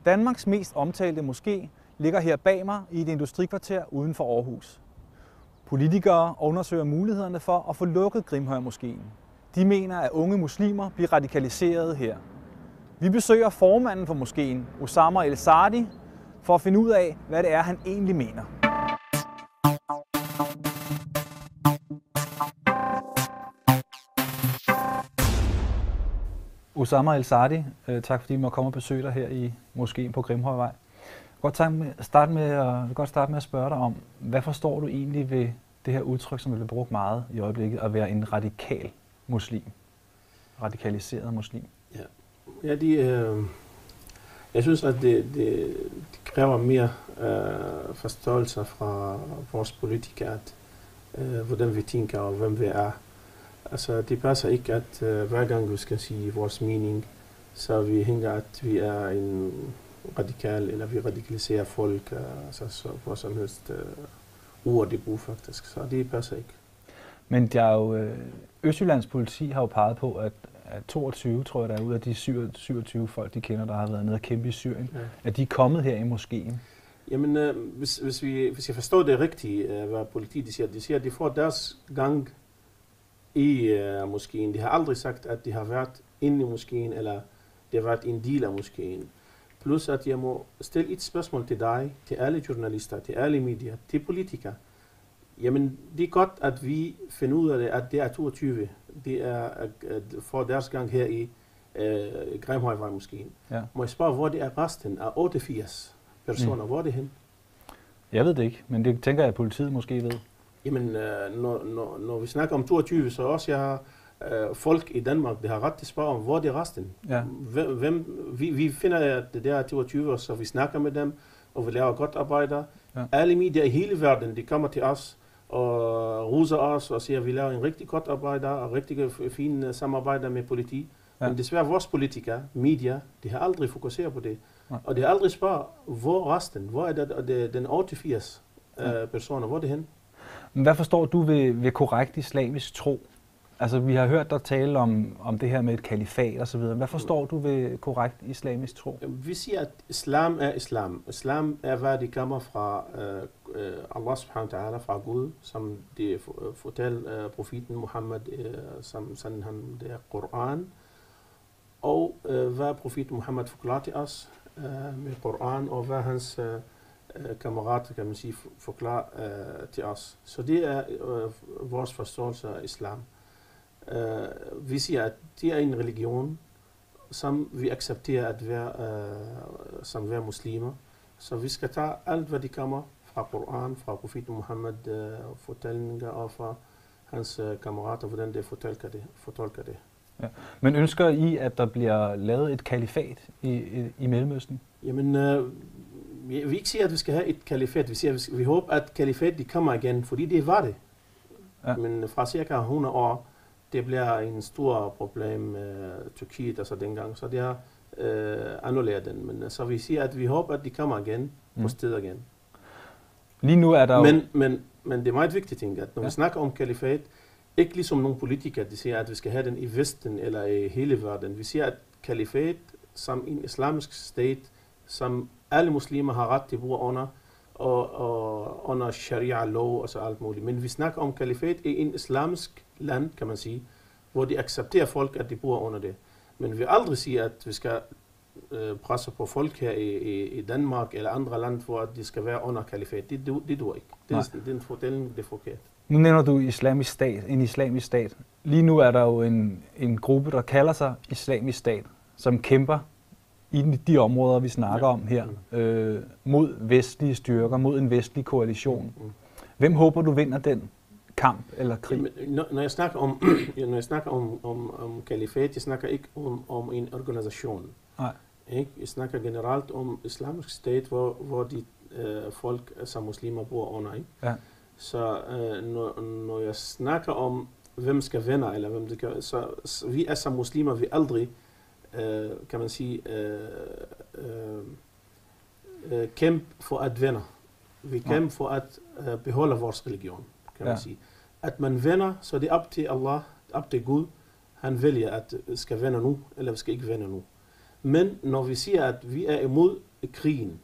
Danmarks mest omtalte moské ligger her bag mig i et industrikvarter uden for Aarhus. Politikere undersøger mulighederne for at få lukket Grimhøjmoskéen. De mener, at unge muslimer bliver radikaliseret her. Vi besøger formanden for moskéen, Osama El Saadi, for at finde ud af, hvad det er, han egentlig mener. Osama El Saadi, tak fordi I må komme og besøge dig her i moskéen på Grimhøjvej. Jeg vil godt starte med at spørge dig om, hvad forstår du egentlig ved det her udtryk, som bliver brugt meget i øjeblikket, at være en radikal muslim? Radikaliseret muslim? Ja, jeg synes, at det kræver mere forståelse fra vores politikere, hvordan vi tænker og hvem vi er. Altså, det passer ikke, at hver gang vi skal sige vores mening, så vi hænger, at vi er en radikal, eller vi radikaliserer folk, så på som helst ord det bruger faktisk. Så det passer ikke. Men der er jo, Østjyllands politi har jo peget på, at 22, tror jeg, der er ud af de 27 folk, de kender, der har været nede og kæmpe i Syrien, at de er kommet her i moskéen. Jamen, hvis jeg forstår det rigtigt, hvad politiet de siger, at de får deres gang i moskéen. De har aldrig sagt, at de har været inde i moskéen, eller det har været en del af moskéen. Plus at jeg må stille et spørgsmål til dig, til alle journalister, til alle medier, til politikere. Jamen, det er godt, at vi finder ud af det, at det er 22. Det er for deres gang her i Grimhøjvej-moskéen. Ja. Må jeg spørge, hvor det er resten af 88 personer? Hvor er det hen? Jeg ved det ikke, men det tænker jeg, at politiet måske ved. Jamen, når vi snakker om 22, så også jeg har folk i Danmark, der har ret til at spørge om, hvor det er resten. Ja. Vi finder, at det er 22, så vi snakker med dem, og vi laver godt arbejde. Ja. Alle medier i hele verden, de kommer til os og roser os og siger, at vi laver en rigtig godt arbejde og rigtig fine samarbejde med politi. Ja. Men desværre vores politikere, medier, de har aldrig fokuseret på det. Ja. Og de har aldrig spørget, hvor resten, hvor er det den 88 personer, hvor er det hen? Men hvad forstår du ved korrekt islamisk tro? Altså, vi har hørt dig tale om det her med et kalifat og så videre. Hvad forstår du ved korrekt islamisk tro? Vi siger, at islam er islam. Islam er, hvad det kommer fra Allah subhanahu wa ta'ala, fra Gud, som det fortæller profeten Muhammad, som sådan han det er Koran. Og hvad profeten Muhammad forklarer til os med Koran, og hvad hans kammerater, kan man sige, forklarer til os. Så det er vores forståelse af islam. Vi siger, at det er en religion, som vi accepterer at være, som være muslimer. Så vi skal tage alt, hvad de kommer fra Koran, fra profeten Muhammad, fortællinger og fra hans kammerater, hvordan det fortolker det. Ja. Men ønsker I, at der bliver lavet et kalifat i Mellemøsten? Jamen, vi ikke siger, at vi skal have et kalifat. Vi siger, at vi håber, at kalifat de kommer igen, fordi det var det. Ja. Men fra cirka 100 år, det bliver en stor problem med Tyrkiet, altså dengang, så det har annulleret den. Men så vi siger, at vi håber, at de kommer igen på stedet igen. Lige nu er der men det er meget vigtigt, ting, at når vi snakker om kalifat, ikke ligesom nogle politikere, de siger, at vi skal have den i Vesten eller i hele verden. Vi siger, at kalifat som en islamisk stat, som alle muslimer har ret til at bruge under, og under sharia-lov og så alt muligt. Men vi snakker om kalifat i en islamisk land, kan man sige, hvor de accepterer folk, at de bor under det. Men vi aldrig siger, at vi skal presse på folk her i Danmark eller andre lande, hvor de skal være under kalifat. Det duer ikke. Den fortælling, det er forkert. Nu nævner du en islamisk stat. Lige nu er der jo en gruppe, der kalder sig islamisk stat, som kæmper i de områder, vi snakker om her, mod vestlige styrker, mod en vestlig koalition. Hvem håber du vinder den kamp eller krig? Når jeg snakker om kalifat, jeg snakker ikke om en organisation. Nej. Jeg snakker generelt om islamisk stat, hvor de folk som muslimer bor under. Ikke? Ja. Så når jeg snakker om hvem skal vinde eller hvem det kan, så vi er som muslimer, vi aldrig kan man sige kæmpe for at vinde. Vi kæmper for at beholde vores religion, kan man sige. At man vender, så det er op til Allah, op til Gud. Han vælger, at skal vende nu, eller skal ikke vende nu. Men når vi siger, at vi er imod krigen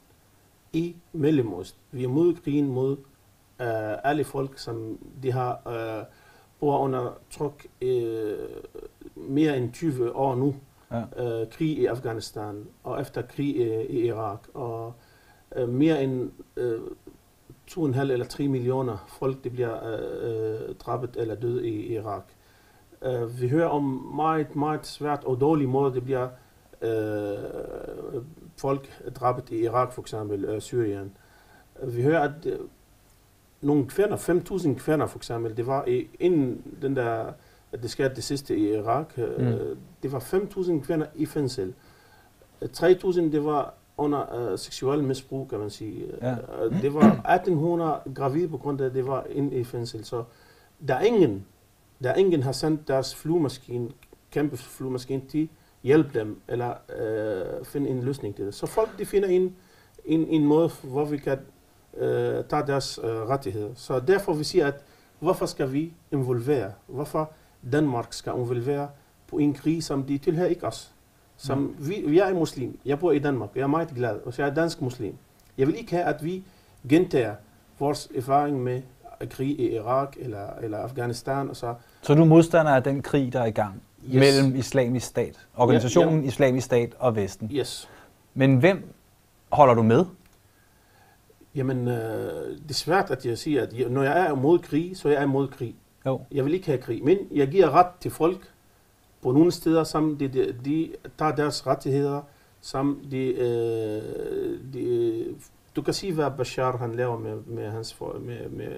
i Mellemøsten. Vi er mod krigen mod alle folk, som de har bor under tryk mere end 20 år nu. Ja. Krig i Afghanistan, og efter krig i Irak, og mere end 2,5 eller 3 millioner folk, de bliver dræbt eller døde i Irak. Vi hører om meget, meget svært og dårlig måde, det bliver folk dræbt i Irak, for eksempel Syrien. Vi hører, at nogle kvinder, 5.000 kvinder for eksempel, det var inden den der, det skete det sidste i Irak, det var 5.000 kvinder i fængsel. 3.000 det var under seksuel misbrug, kan man sige. Ja. Det var 1.800 gravide på grund af, at det var inde i fængsel. Så der er ingen har sendt deres flyvemaskine, kæmpe flyvemaskine til hjælpe dem, eller finde en løsning til det. Så folk de finder en måde, hvor vi kan tage deres rettigheder. Så derfor vi siger, at hvorfor skal vi involvere? Hvorfor Danmark skal involvere på en krig, som de tilhører ikke os? Som vi er muslim. Jeg bor i Danmark. Jeg er meget glad, og jeg er dansk muslim. Jeg vil ikke have, at vi gentager vores erfaring med krig i Irak eller Afghanistan. Og så du er modstander af den krig, der er i gang mellem Islamisk Stat, organisationen Islamisk Stat og Vesten? Yes. Men hvem holder du med? Jamen, det er svært at jeg siger, at når jeg er imod krig, så jeg er imod krig. Jo. Jeg vil ikke have krig, men jeg giver ret til folk på nogle steder, som de tager deres rettigheder, som du kan sige, hvad Bashar han laver med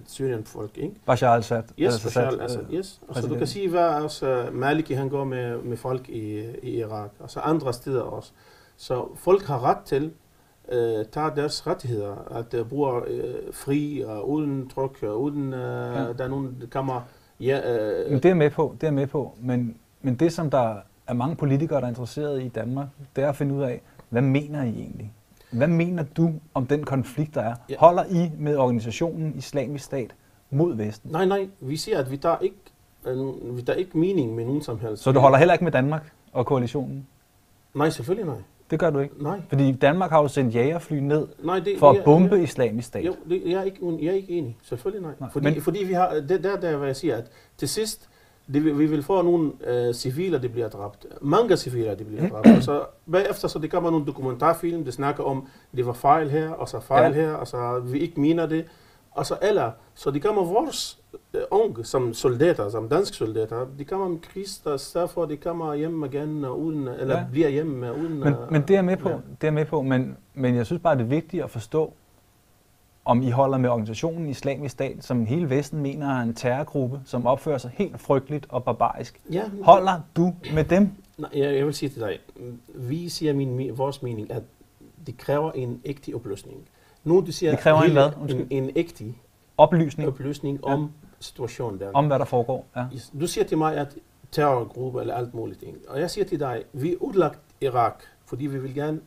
Syrien folk, ikke? Bashar al-Assad. Yes, Bashar al-Assad, yes. Og så du kan sige, hvad også Maliki han går med folk i Irak, og så andre steder også. Så folk har ret til tager deres rettigheder, at bruger fri og uden tryk, uden der er nogen, der kommer. Men det er med på, men det som der er mange politikere, der er interesseret i Danmark, det er at finde ud af, hvad mener I egentlig? Hvad mener du om den konflikt, der er? Ja. Holder I med organisationen Islamisk Stat mod Vesten? Nej, vi siger, at vi tager ikke mening med nogen som helst. Så du holder heller ikke med Danmark og koalitionen? Nej, selvfølgelig nej. Det gør du ikke? Nej. Fordi Danmark har jo sendt jagerfly ned for at bombe Islamisk Stat. Jo, jeg er ikke enig. Selvfølgelig nej. Fordi vi har, der hvad jeg siger, at til sidst, vi vil få nogle civile, der bliver dræbt. Mange civile, der bliver dræbt. Og så bagefter, så det kommer nogle dokumentarfilm, der snakker om, det var fejl her, og så fejl her, og så vi ikke mener det. Og så så det kommer vores unge, som soldater, som danske soldater, de kommer med krigs, derfor de kommer hjem igen, uden, eller bliver hjemme uden. Men det er med på, det er med på, men jeg synes bare, det er vigtigt at forstå, om I holder med organisationen Islamisk Stat, som hele Vesten mener er en terrorgruppe, som opfører sig helt frygteligt og barbarisk. Ja, holder du med dem? Nej, jeg vil sige til dig, vi siger vores mening, at det kræver en ægte opløsning. Nu du siger, det kræver en hvad? En ægte oplysning om situationen der. Om hvad der foregår, ja. Du siger til mig, at terrorgruppe eller alt muligt ting. Og jeg siger til dig, vi er udlagt Irak, fordi vi vil gerne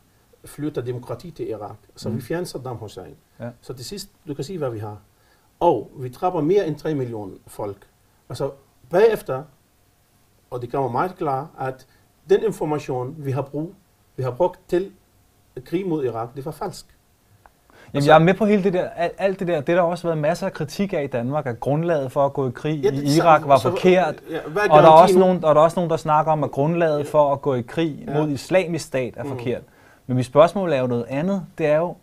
flytte demokrati til Irak. Så vi fjerner Saddam Hussein. Ja. Så til sidst, du kan sige, hvad vi har. Og vi dræber mere end 3 millioner folk. Og så bagefter, og det kommer meget klart, at den information, vi har brugt til krig mod Irak, det var falsk. Jamen, jeg er med på hele det der, alt det der. Det der også været masser af kritik af i Danmark, at grundlaget for at gå i krig i Irak var forkert. Og der er også nogen, der snakker om, at grundlaget for at gå i krig mod Islamisk Stat er forkert. Men mit spørgsmål er jo noget andet. Det er jo,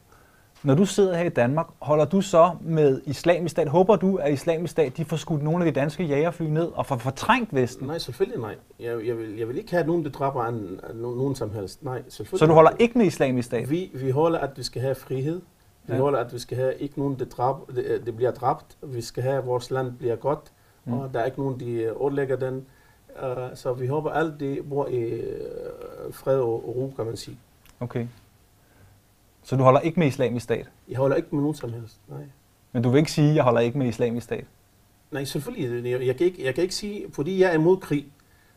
når du sidder her i Danmark, holder du så med Islamisk Stat? Håber du, at Islamisk Stat de får skudt nogle af de danske jagerfly ned og får fortrængt Vesten? Nej, selvfølgelig nej. Jeg vil ikke have nogen, der dræber nogen som helst. Nej, selvfølgelig. Så du holder ikke med Islamisk Stat? Vi holder, at vi skal have frihed. Vi holder, at vi skal have ikke nogen, der bliver dræbt. Vi skal have, at vores land bliver godt, og der er ikke nogen, der ødelægger den. Så vi håber, alt det bor i fred og ro, kan man sige. Okay. Så du holder ikke med Islamisk Stat? Jeg holder ikke med nogen som helst, nej. Men du vil ikke sige, at jeg holder ikke med Islamisk Stat? Nej, selvfølgelig. Jeg kan ikke sige, fordi jeg er imod krig.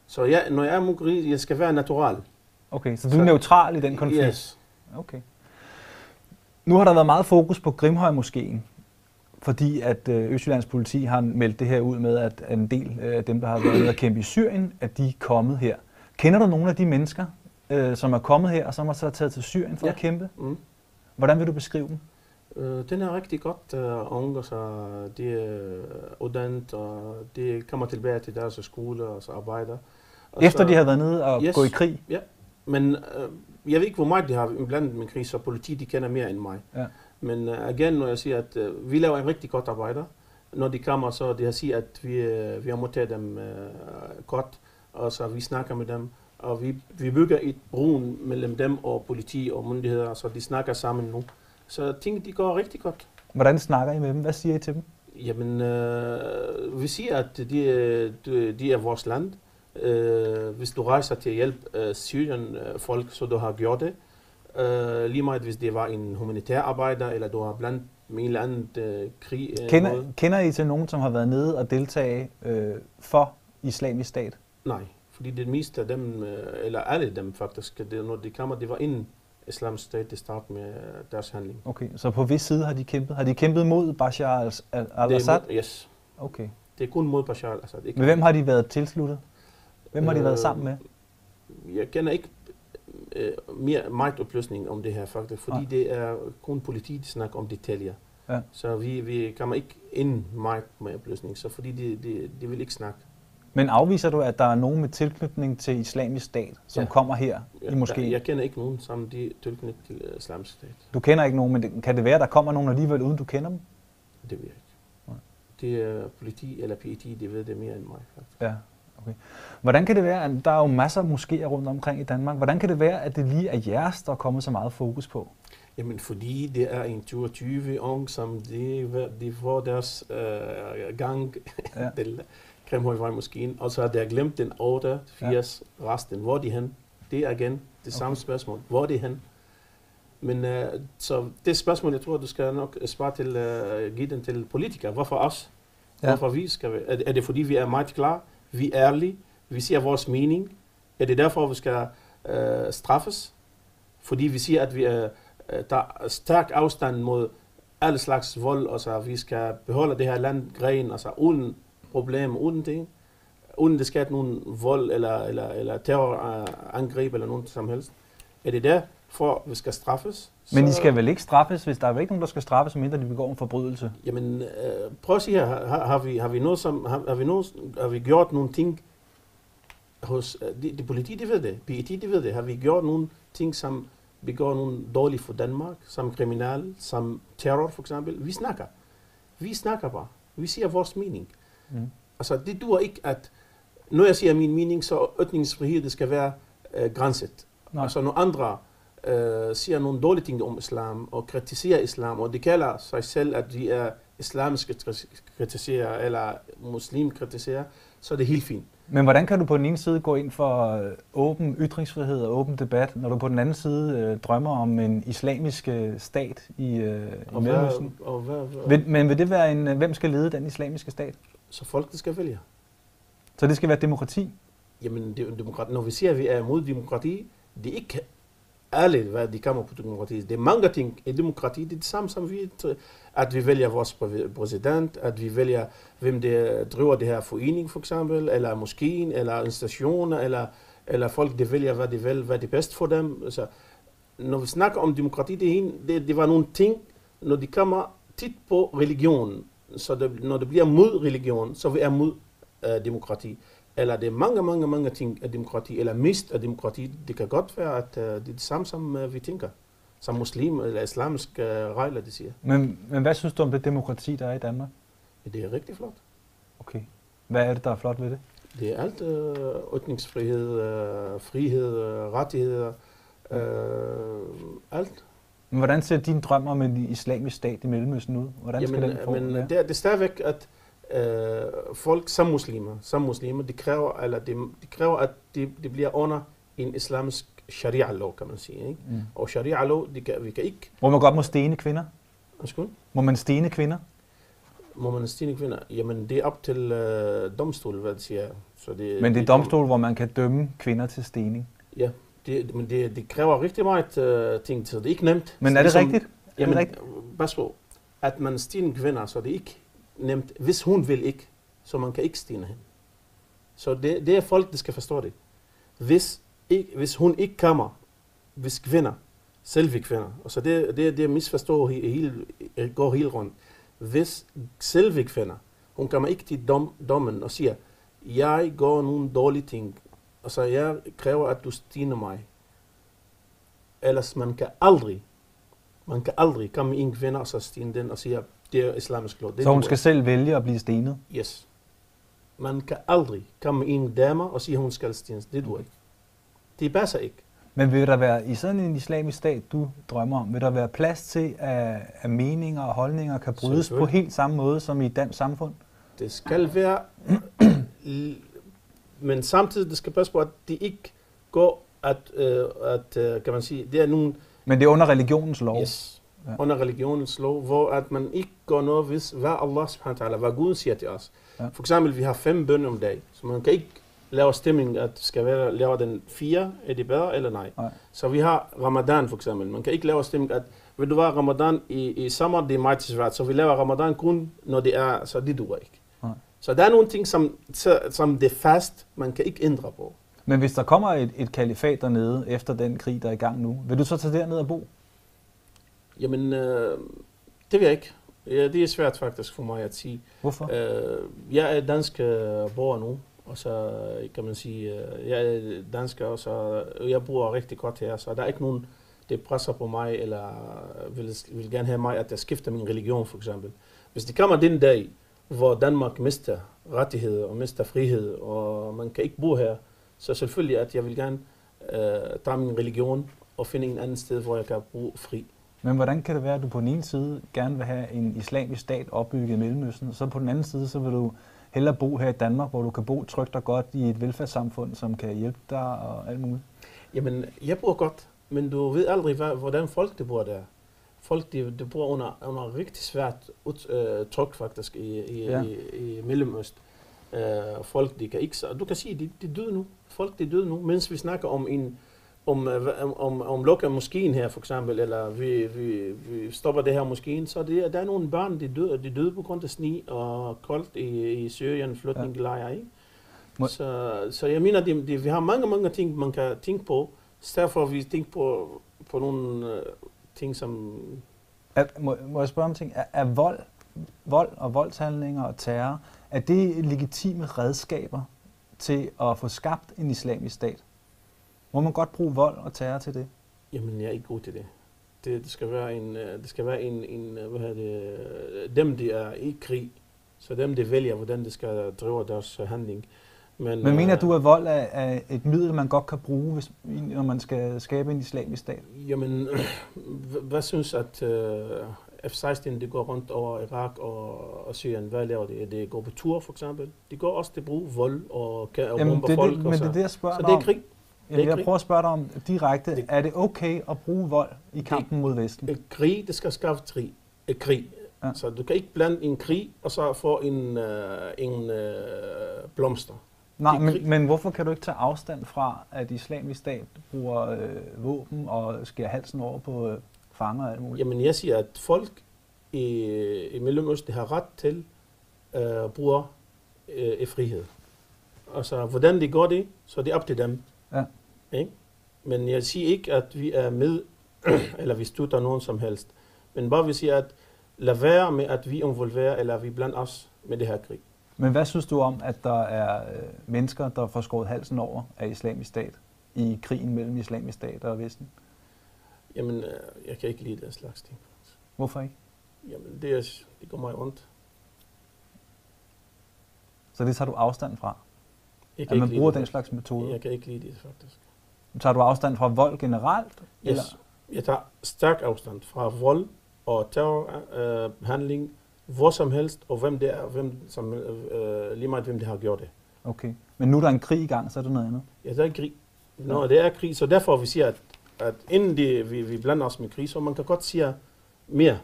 Så når jeg er imod krig, jeg skal være natural. Okay, så du er neutral i den konflikt? Yes. Okay. Nu har der været meget fokus på Grimhøjmoskeen, fordi at Østjyllands politi har meldt det her ud med, at en del af dem, der har været at kæmpe i Syrien, at de er kommet her. Kender du nogle af de mennesker, som er kommet her, og som er så taget til Syrien for at kæmpe. Hvordan vil du beskrive dem? Den er rigtig godt unge, så de er uddannet, og de kommer tilbage til deres skole og så arbejder. Og efter de har været nede og gå i krig? Ja, men jeg ved ikke, hvor meget de har blandet med krig, så politiet de kender mere end mig. Ja. Men igen, når jeg siger, at vi laver en rigtig godt arbejde, når de kommer, så de har sagt, at vi har modtaget dem godt, og så vi snakker med dem, og vi bygger et broen mellem dem og politi og myndigheder, så de snakker sammen nu. Så ting, de går rigtig godt. Hvordan snakker I med dem? Hvad siger I til dem? Jamen, vi siger, at de er vores land. Hvis du rejser til hjælp Syrien-folk, så du har gjort det. Lige meget hvis det var en humanitær arbejder, eller du har blandt med en eller anden krig. Kender I til nogen, som har været nede og deltage for Islamisk Stat? Nej, fordi det meste af dem, eller alle dem faktisk, når de kommer, det var inden Islamisk Stat, det startede med deres handling. Okay, så på hvis side har de kæmpet? Har de kæmpet mod Bashar al-Assad? Yes. Okay. Det er kun mod Bashar al-Assad. Men hvem har de været tilsluttet? Hvem har de været sammen med? Jeg kender ikke meget oplysning om det her faktisk, fordi det er kun politi, der snakker om detaljer. Ja. Så vi kommer ikke ind meget med oplysning, så fordi de vil ikke snakke. Men afviser du, at der er nogen med tilknytning til Islamisk Stat, som kommer her i moskeen? Jeg kender ikke nogen, som de er tilknyttet til Islamisk Stat. Du kender ikke nogen, men kan det være, at der kommer nogen alligevel, uden du kender dem? Det ved jeg ikke. Nej. Det er politi eller PET, de ved det mere end mig faktisk. Ja. Okay. Hvordan kan det være, at der er jo masser af moskéer rundt omkring i Danmark, hvordan kan det være, at det lige er jeres, der er kommet så meget fokus på? Jamen fordi det er en 22 ung, som de får deres gang til Grimhøjvej-moskeen, og så har de glemt den 88 resten. Hvor er de hen? Det er igen det samme spørgsmål. Hvor er de hen? Men så det spørgsmål, jeg tror, du skal nok svare til, give den til politikere. Hvorfor os? Hvorfor vi skal? Er det fordi, vi er meget klar? Vi er ærlige, vi siger vores mening. Er det derfor, vi skal straffes? Fordi vi siger, at vi der er stærk afstand mod alle slags vold, og så vi skal beholde det her land gren, altså uden problemer, uden ting. Uden det skal nogen vold eller terrorangreb eller noget som helst. Er det derfor, vi skal straffes? Men I skal vel ikke straffes, hvis der er vel ikke nogen, der skal straffes, mindre de begår en forbrydelse? Jamen, prøv at sige her, har vi gjort nogle ting hos de politi, de ved det, PET, de ved det. Har vi gjort nogle ting, som begår nogle dårligt for Danmark, som kriminal, som terror for eksempel? Vi snakker bare. Vi siger vores mening. Altså, det duer ikke, at når jeg siger min mening, så ytringsfrihed det skal være grænset. Altså, når andre siger nogle dårlige ting om islam og kritiserer islam, og de kalder sig selv, at de er islamiske kritisere eller muslim kritisere, så er det helt fint. Men hvordan kan du på den ene side gå ind for åben ytringsfrihed og åben debat, når du på den anden side drømmer om en islamisk stat i Mellemøsten? Men vil det være hvem skal lede den islamiske stat? Så folk skal vælge. Så det skal være demokrati? Jamen, når vi siger, at vi er imod demokrati, det er ikke alle, hvad de kommer på demokrati. Det er mange ting i demokrati, det er det samme som at vi vælger vores præsident, at vi vælger, hvem der driver det her forening for eksempel, eller moskeen, eller institutioner, eller folk, der vælger, hvad de vil, hvad det er bedst for dem. Så, når vi snakker om demokrati, det var nogle ting, når de kommer tit på religion, så når det bliver mod religion, så vi er mod demokrati. Eller det er mange ting af demokrati, eller mest af demokrati. Det kan godt være, at det er det samme, som vi tænker. Som muslim eller islamiske regler, de siger. Men hvad synes du om det demokrati, der er i Danmark? Det er rigtig flot. Okay. Hvad er det, der er flot ved det? Det er alt ytringsfrihed, frihed, rettigheder, alt. Men hvordan ser dine drøm om en islamisk stat i Mellemøsten ud? Hvordan skal den form være? Det er stadigvæk, at folk som muslimer, de kræver, at det bliver under en islamisk sharia-lov, kan man sige. Ikke? Og sharia-lov, vi kan ikke... Hvor man godt må stene kvinder? Undskyld? Må man stene kvinder? Må man stene kvinder? Jamen, det er op til domstol, hvad det siger. Så men det er domstol, hvor man kan dømme kvinder til stening? Ja, men det kræver rigtig meget ting, så det er ikke nemt. Men er det rigtigt? Jamen, pas på, at man stener kvinder, så det er ikke nemt. Hvis hun vil ikke, så man kan ikke stene hende. Så det er folk, der skal forstå det. Hvis hvis hun ikke kommer, hvis kvinder, selve kvinder, og så det misforstår går helt rundt. Hvis selve kvinder, hun kommer ikke til dommen og siger, jeg gør nogle dårlige ting, og så jeg kræver, at du stener mig. Ellers man kan aldrig komme en kvinde og så stene den og sige, det er islamisk lov. Så hun skal selv vælge at blive stenet? Yes. Man kan aldrig komme en dame og sige, at hun skal stenes. Det duer ikke. Det passer ikke. Men vil der være, i sådan en islamisk stat, du drømmer om, vil der være plads til, at meninger og holdninger kan brydes på helt samme måde som i et dansk samfund? Det skal være, men samtidig det skal passe på, at det ikke går, kan man sige, det er nogle... Men det er under religionens lov? Yes, ja. Under religionens lov, hvor at man ikke går noget, hvis hvad Allah subhanahu wa ta'ala, hvad Gud siger til os. Ja. For eksempel, vi har 5 bønner om dagen, så man kan ikke lave stemning, at skal være lave den 4, er det bedre eller nej. Så vi har Ramadan for eksempel, man kan ikke lave stemning, at vil du være Ramadan i sommer, det er meget svært, så vi laver Ramadan kun, når det er, så det duer ikke. Så der er nogle ting, som det er fast, man kan ikke ændre på. Men hvis der kommer et kalifat dernede, efter den krig, der er i gang nu, vil du så tage derned og bo? Jamen, det vil jeg ikke. Ja, det er svært faktisk for mig at sige. Hvorfor? Jeg er dansk borger nu, og så kan man sige, jeg er dansker, og så jeg bor rigtig godt her, så der er ikke nogen, der presser på mig, eller vil gerne have mig, at jeg skifter min religion for eksempel. Hvis det kommer den dag, hvor Danmark mister rettigheder og mister frihed, og man kan ikke bo her, så selvfølgelig, at jeg vil gerne tage min religion og finde en anden sted, hvor jeg kan bo fri. Men hvordan kan det være, at du på den ene side gerne vil have en islamisk stat opbygget i Mellemøsten, og så på den anden side, så vil du hellere bo her i Danmark, hvor du kan bo trygt og godt i et velfærdssamfund, som kan hjælpe dig og alt muligt? Jamen, jeg bor godt, men du ved aldrig, hvordan folk de bor der. Folk de bor under rigtig svært tryk faktisk i Mellemøst. Folk de kan ikke, du kan sige, de døde nu. Folk de døde nu, mens vi snakker om lukker moskeen her for eksempel, eller vi stopper det her moskeen, så der er nogle børn, de døde på grund af sne og koldt i Syrien, flygtningelejre, ikke? Så jeg mener, vi har mange ting, man kan tænke på, derfor vi tænker på nogle ting, som... Må jeg spørge om ting? Er vold og voldshandlinger og terror, er det legitime redskaber til at få skabt en islamisk stat? Må man godt bruge vold og terror til det? Jamen, jeg er ikke god til det. Det skal være en hvad hedder det, dem de er i krig, så dem de vælger, hvordan de skal drive deres handling. Men mener du, at vold er et middel, man godt kan bruge, når man skal skabe en islamisk stat? Jamen, hvad synes at F-16 de går rundt over Irak og Syrien? Hvad laver de? De går på tur for eksempel. De går også til at bruge vold og bomber folk. Men det er det, jeg spørger dig om. Så det er krig. Jeg prøver at spørge dig om direkte. Er det okay at bruge vold i kampen mod Vesten? Krig, det skal skaffe krig. Ja. Så du kan ikke blande en krig og så få en blomster. Nej, men hvorfor kan du ikke tage afstand fra, at Islamisk Stat bruger våben og skærer halsen over på fanger og alt muligt? Jamen, jeg siger, at folk i Mellemøsten har ret til at bruge frihed. Altså, hvordan de gør det, så det er op til dem. Ja. Ikke? Men jeg siger ikke, at vi er med, eller vi støtter nogen som helst. Men bare vi siger, at lad være med, at vi involverer, eller vi blander os med det her krig. Men hvad synes du om, at der er mennesker, der får skåret halsen over af Islamisk Stat i krigen mellem Islamisk Stat og Vesten? Jamen, jeg kan ikke lide den slags ting. Hvorfor ikke? Jamen, det går mig ondt. Så det tager du afstand fra? At man bruger den slags metoder? Jeg kan ikke lide det, faktisk. Tager du afstand fra vold generelt? Yes. Eller? Jeg tager stærk afstand fra vold og terrorhandling, hvor som helst, og hvem det er, lige meget hvem det har gjort det. Okay, men nu er der en krig i gang, så er det noget andet? Ja, der er krig. Når det er krig, så derfor vi siger, at inden vi blander os med krig, så man kan godt sige mere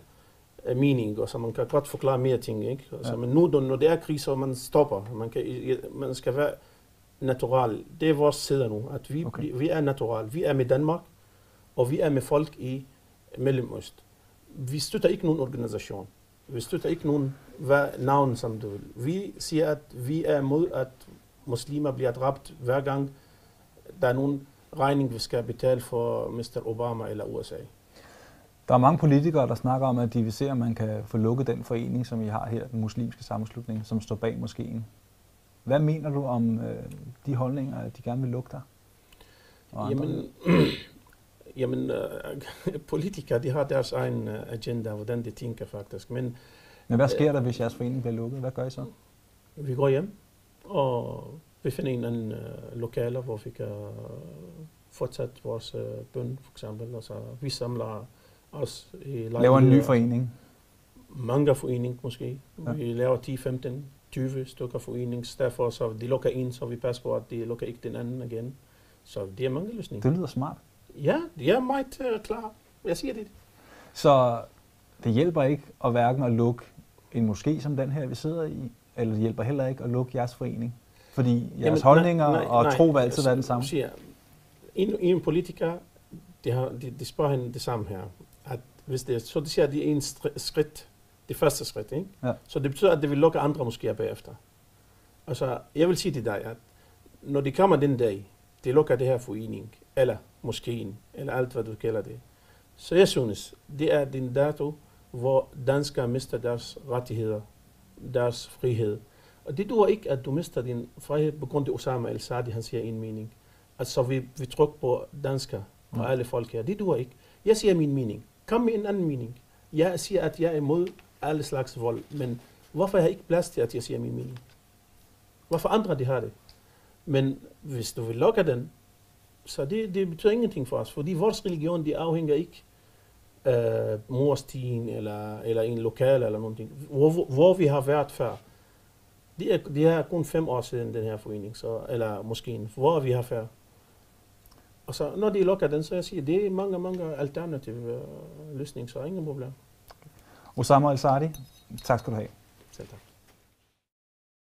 mening, og så man kan godt forklare mere ting, ikke? Altså, men nu, når det er krig, så man stopper. Man skal være natural. Det er vores side nu, at vi er natural. Vi er med Danmark, og vi er med folk i Mellemøst. Vi støtter ikke nogen organisation. Vi støtter ikke nogen navn, som du vil. Vi siger, at vi er imod, at muslimer bliver dræbt hver gang der er nogen regning, vi skal betale for Mr. Obama eller USA. Der er mange politikere, der snakker om, at de vil se, om man kan få lukket den forening, som vi har her, den muslimske sammenslutning, som står bag moskeen. Hvad mener du om de holdninger, at de gerne vil lukke dig? Jamen, politikere, de har deres egen agenda, hvordan de tænker faktisk. Men hvad sker der, hvis jeres forening bliver lukket? Hvad gør I så? Vi går hjem, og vi finder en anden lokaler, hvor vi kan fortsætte vores bøn, for eksempel. Og så vi samler os i lejligheder. Laver en ny forening? Mange foreninger måske. Ja. Vi laver 10, 15, 20 stykker foreninger. Derfor så de lukker en, så vi passer på, at de lukker ikke den anden igen. Så det er mange løsninger. Det lyder smart. Ja, det er meget klar. Jeg siger det. Så det hjælper ikke hverken at lukke en moské som den her, vi sidder i, eller det hjælper heller ikke at lukke jeres forening? Fordi jeres holdninger og tro vil altid være den samme. Siger, en politiker, de spørger hende det samme her. At hvis det, så de siger, at det er en skridt, det første skridt. Ikke? Ja. Så det betyder, at det vil lukke andre moskéer bagefter. Altså, jeg vil sige til dig, at når de kommer den dag, de lukker det her forening, eller moskeen, eller alt hvad du kalder det. Så jeg synes, det er den dato, hvor danskere mister deres rettigheder, deres frihed. Og det duer ikke, at du mister din frihed på grund af Osama al-Sadi, han siger en mening. Altså vi trykker på danskere, på alle folk her. Det duer ikke. Jeg siger min mening. Kom med en anden mening. Jeg siger, at jeg er imod alle slags vold, men hvorfor har jeg ikke plads til, at jeg siger min mening? Hvorfor andre de har det? Men hvis du vil lukke den, så det betyder ingenting for os, fordi vores religion, de afhænger ikke af morstien eller en lokal eller noget, hvor vi har været før. Det er kun 5 år siden den her forening, eller måske hvor vi har før. Og så når de lukker den, så jeg siger, det er mange alternative løsninger, så ingen problem. Osama al-Sadi, tak skal du have. Selv tak.